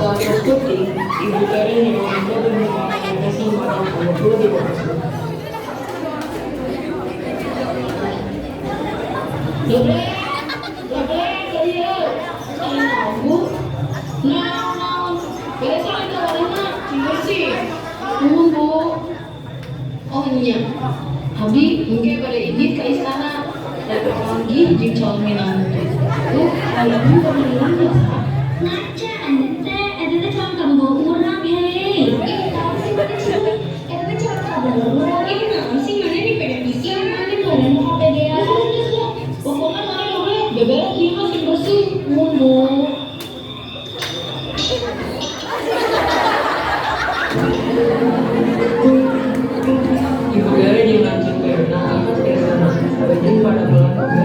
Saat syuting, Ibu Karen yang ada di rumah kasih makan kamu dulu di bawah. Dede, Bu. Nah, biasa itu warna bersih. Bu. Oh iya, Abi mungkin pada ini ke istana dan lagi di Calminan. Bu, kalau Bu kemudian biasa. Ngaca, ada cuma kamu kurang, hei. Tahu sih mana sih? Ada cuma kamu kurang. Ini nggak sih mana nih pedagisi? Mana mana mau PDA? Pokoknya mana boleh beberes dia masih bersih. Mulu. Ibu Karen yang langsung karena akan kesana. Berarti pada malam kamu.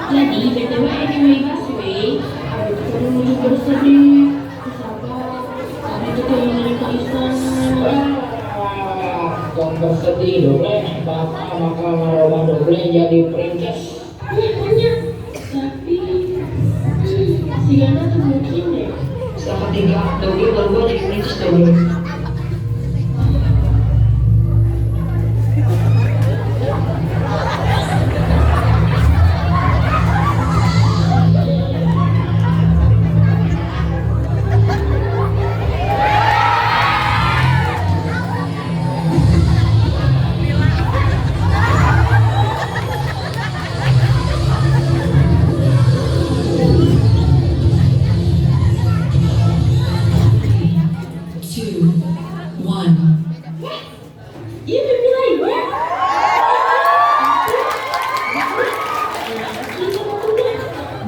Jadi BTW anyway busway ada ketemu bersedih sabar ada ketemu ke istana kok bersedih dong bapak maka marwah dong jadi princess banyak tapi si Gana tuh mungkin deh sama tiga dong baru jadi princess dong.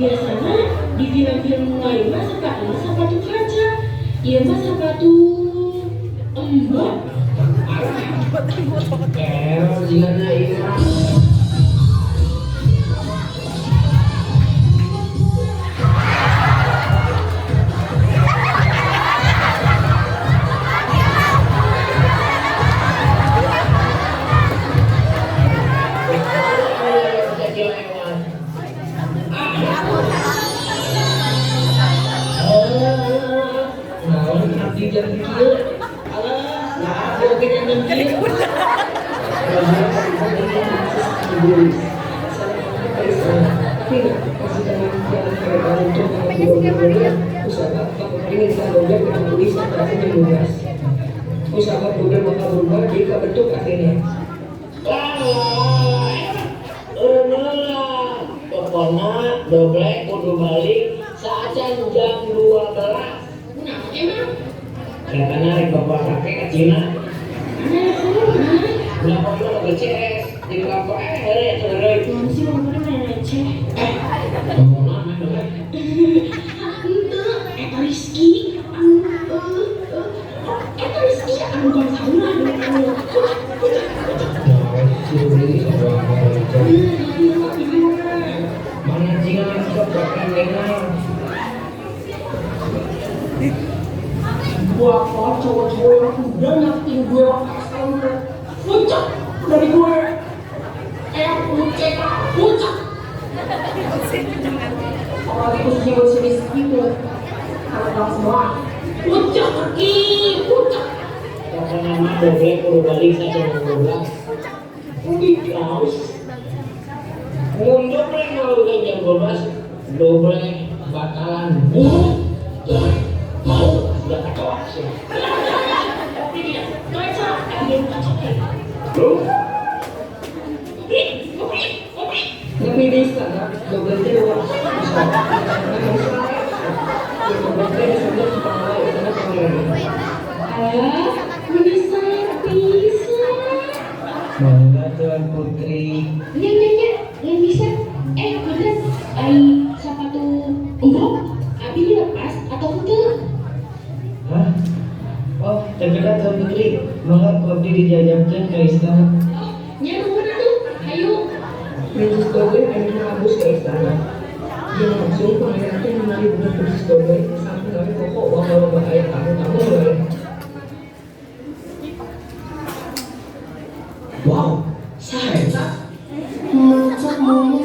Biasanya di film-film lain mah sepatu kaca, iya mah sepatu embot. Jangan ini. Usaha kemudian maka berubah jika bentuk akhirnya. Kepala biasanya doblek kudu balik saat jam 12. Nah, emang Katanya rek bapak kakek ke Cina. Udah pokoknya mau ke CS di bapak hari Tuhan sih mau main receh. ngomong apa doblek? Ente, eta Rizky, eta Rizky, bukan salah, Mana Cina sok bakal dengar. Gua apa cowok-cowok yang udah nyakitin gue waktu SMP, puncak dari gue, puncak. Apalagi khususnya gue si Rizky tuh, anak semua, puncak kaki, puncak. Pokoknya mah doblek kudu balik saat jam 12. Gaus. Mun doblek mau ke jam 12, doblek bakalan jangan mau sudah kacau sih. Tapi dia, kaca, dia kaca. Bro, Tapi bisa nggak? Double T doang. Bisa. Bisa, bisa. bangga Tuan Putri. Nggak bisa. Bener. Siapa tuh? Enggak. Abi dilepas atau enggak? Hah? Oh, terdekat Tuan Putri. Malah Abdi dijajabkan ke istana. Nya mana tuh? Ayo. Princess Doge akhirnya habis ke istana. Dia langsung pangeran teh menari bener Princess Doge sampai kami pokok walau bahaya tamu boleh. Wow, saya Macam mau.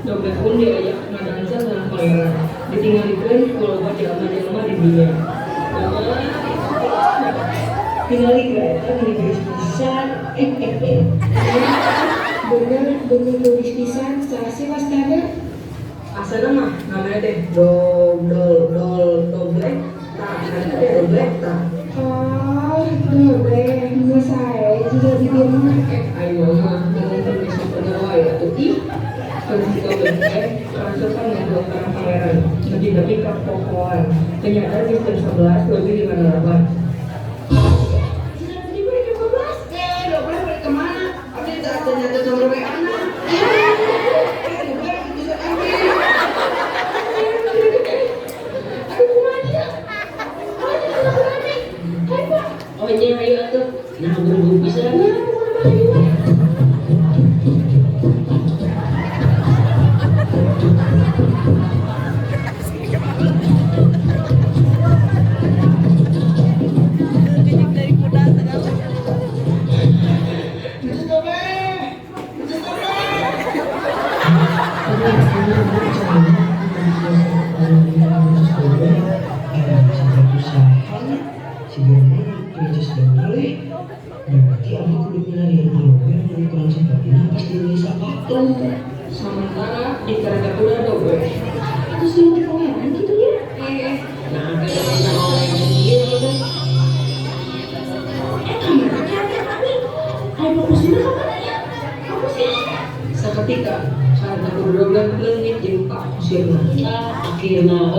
Doge pun diajak ngadansa dengan pangeran. Ditinggalikeun kulawan jelema-jelema di dunia. Tingali ke eta geus pisan. Bener geus pisan sarasi wastada. Asana mah namanya teh doblek. Tah, asana teh doblek tah. Doblek, nggak saya juga bibirnya. Ayo mah dengan permisi penyewa ya tuh ih. Princess Doge transferkan untuk para pangeran. Tapi kepokokan. Ternyata di jam 11 lebih di mana lawan. doblek balik kemana? Abdi ternyata nomor WA anak. Doblek bisa ambil. Oh iya, ayo atuh. Nah, buru-buru bisa. Berarti aku kudu pelarian program yang kurang sepertinya pasti bisa patung. Sementara di karikatura Doge. Itu sih untuk pangeran gitu ya. Nah, kita orang yang gitu. Kameranya kami. Ayo fokusnya kemana ya? Fokusnya. Seketika saat aku berobat leungit jeung Pak Kusirna. Akhirnya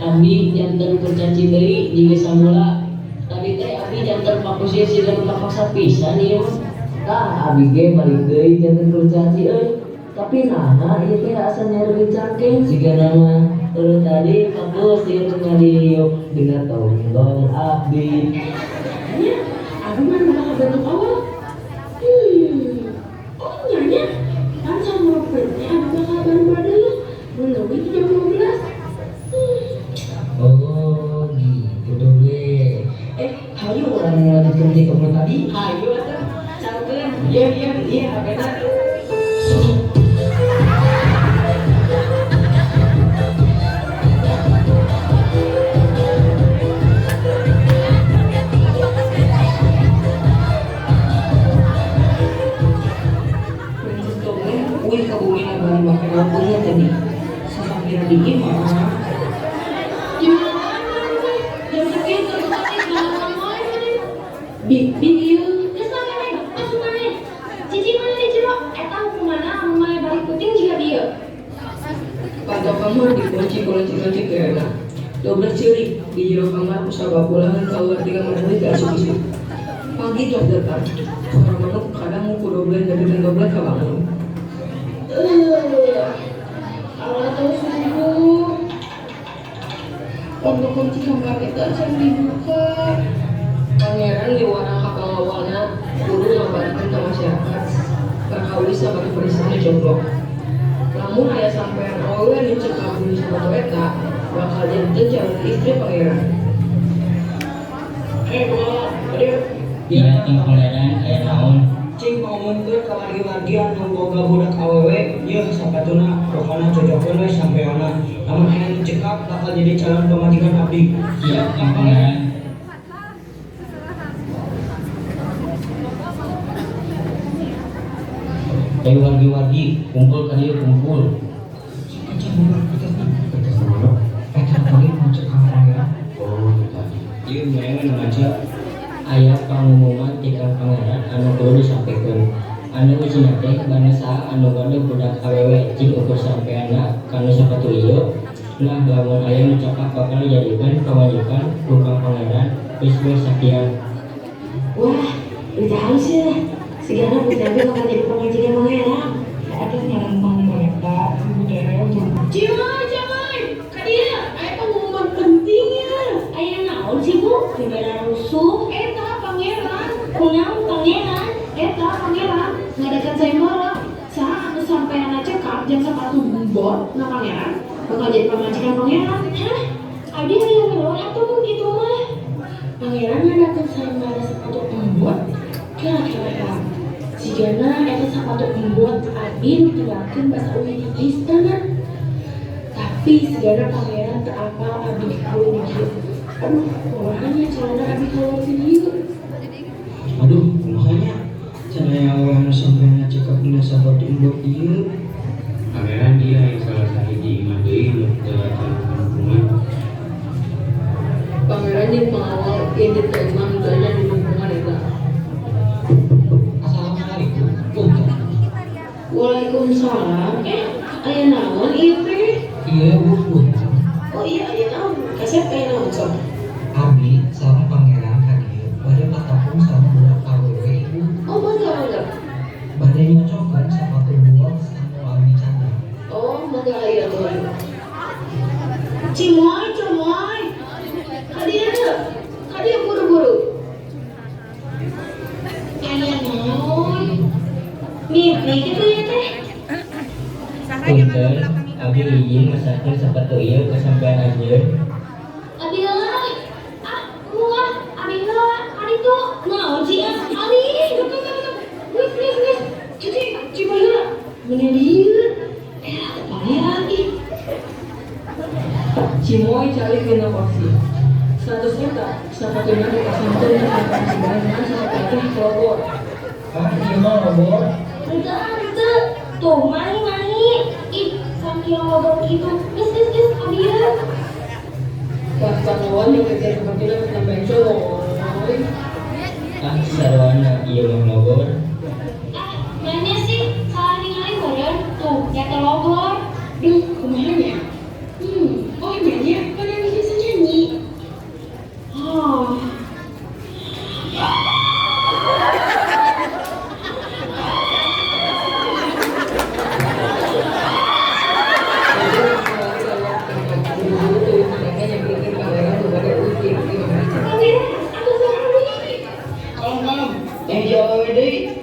Abi jantan kurcaci deui jiga samula. Tadi teh Abi jantan pakusir sigan kapaksa pisan ieu mah. Tah Abi ge balik deui jantan kurcaci Tapi naha ieu teh asa nyari cangkeng siga nama tadi pakusir ngadiuk dengan tonggong Abi. Iya, aku mah bakal bentuk awal. Oh nyanya, kan sama perutnya aku bakal baru pada melalui jam 12. Oh gitu Doge. Hayu orang ngelanjutkan di kamu tadi. Ayo atuh, cangkeun. Iya, benar. Princess Doge Uy ka bumi na bali makin punya tadi. Sampai di gimana? Gimana nih? Jam segitu tadi jalan main nih. Biu, terus mana nih? Masuk mana nih? Cici mana nih Ciro? Tahu kemana? Mulai balik kucing juga dia. Pada kamar dikunci kayaknya. 12 ciri di jero kamar usah pulang keluar 3 menit gak asup-asup. Pagi terus datang. Suara manuk kadang mau doblen dari dan doblen ke bangun. Allah tuh subuh. Waktu kunci kamar itu aja dibuka. Pangeran di warna kakak awalnya kudu ngabarin ke masyarakat. Kakak bisa pakai perisahan jomblo. Namun ayah sampean awalnya dicekap di suatu eta bakal jadi calon istri pangeran. Aduh. Iya, Kang Pangeran aya naon? Cing ngomong ke kamargi-margi anu boga budak awewe, yeuh sapatuna pokona cocokeun we sampeana. Namun aya nu cekap bakal jadi calon pemajikan abdi. Siap, Kang Pangeran. Ayo wargi-wargi, kumpul ka dieu kumpul. Ieu memang maca aya pangumuman ti Kang Pangeran anu kudu disampaikeun. Anu ujina teh bangsa anu gade budak awewe cing ukur sampeana kana sapatu ieu. Nah, lamun aya nu cakap bakal dijadikeun pamajikan ku Kang Pangeran geus sakian. Wah, udah halus ya. Segala berjaga bakal jadi pemajikan pangeran. Ada ngaran pangerta, budaya Jangan. Kadia, ada pengumuman penting ya. Ayah naon sih bu? Beneran rusuh? Eta pangeran. Kunaon pangeran? Eta pangeran. Ngadakan sayembara. Saha anu sampean cekap jeung sepatu bumbot na pangeran bakal jadi pemajikan pangeran. Hah? Abdi aya melon atau mun kitu mah? Pangeran ngadakeun sayembara sepatu embot. Kira-kira sigana eta sepatu embot abdi nu tinggalkeun basa uwi di istana. Tapi segala pangeran terapal abdi kawin di dieu. Aduh, kumaha carana abdi kawin di dieu? Aduh, makanya cenah awewe sampean cekap dina sahabat imbot ieu. Pangeran dia yang salah sahiji imah deui nu teu hukuman. Pangeran jeung pengawal indit ka imam daya di lingkungan eta. Assalamualaikum. Waalaikumsalam. Aya naon ieu teh? Iya, Bu. Oh iya aya naon? Kasep aya naon sok? Abi sareng pangeran hadir bade patapung sareng budak awewe ibu Oh mangga. bade nyocokeun sapatu buok anu abi canda. Oh mangga aya tuh. Cimoy. Kadia buru-buru. Aya naon? Mimpi gitu ya teh? Punten, abi izin masakeun sapatu ieu ka sampean anjeun. Abi heula. Muah, abi heula. Ari tuh naon sih? Ari, Geus. Cici heula. Mending dieu. Pangeran ih. Cimoy calik dina kursi. 100 eta sapatunya dipasangkeun di atas sebagian sapatu kelobor. Ah, ieu mah robot. Ente. Tuh, mani. Ih, saking ngobrol gitu. Geus, abi heula. Pas panawan yang kejar sapatunya tambahin cowok. Ah, sarwana ieu mah logor. Nanya sih, salah ningali meureun. Tuh, nyata logor. Duh, kumahanya? Oh nyanyi, kalian bisa nyanyi. Oh. Yang jawa deui.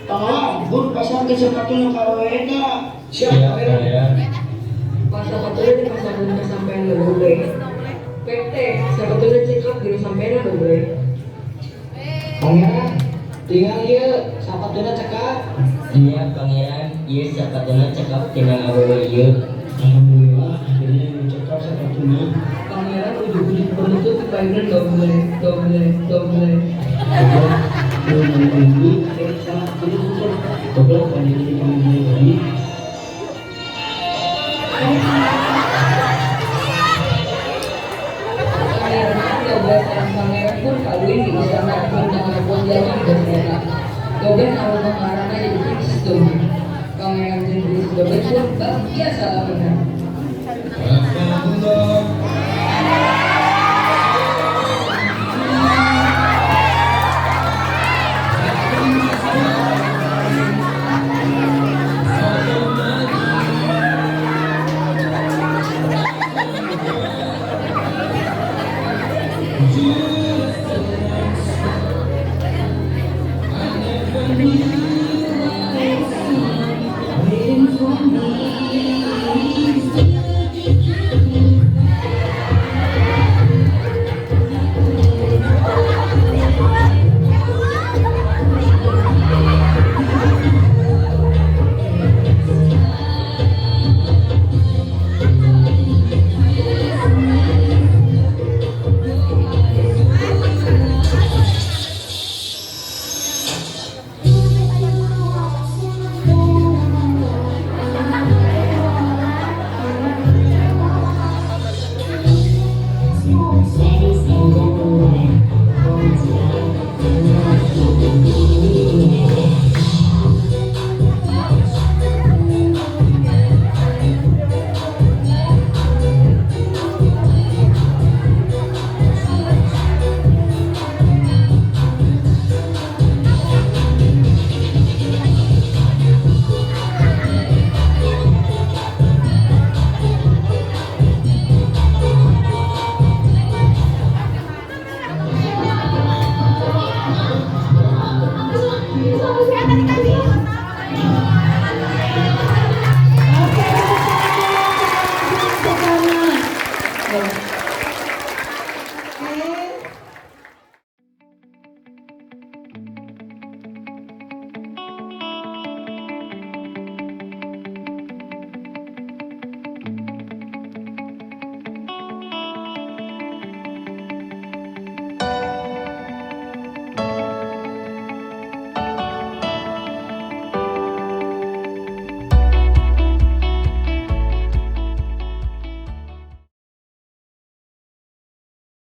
Tanggal bur pasang ke sepatu nu kawewe eta. Siap, Pangeran. Pas sapatunya dipasangkeun ke sampean doble. PT sapatunya cekap dina sampean doble. Pangeran, tinggal ieu sapatuna cekap. Iya, Pangeran, ieu sapatuna cekap tina awewe ieu. Alhamdulillah akhirnya yang cekap sapatuna. Pangeran ujuk-ujuk berlutut di payunan doble. Goblok, lu mau minggu, akhirnya salah, jadi susah. Goblok, pandai jadi panggil lagi. Jaga. Doben kalau pengarangnya jadi krisis dong. Pangeran jeung krisis doben pun bahagia salah benar. Sama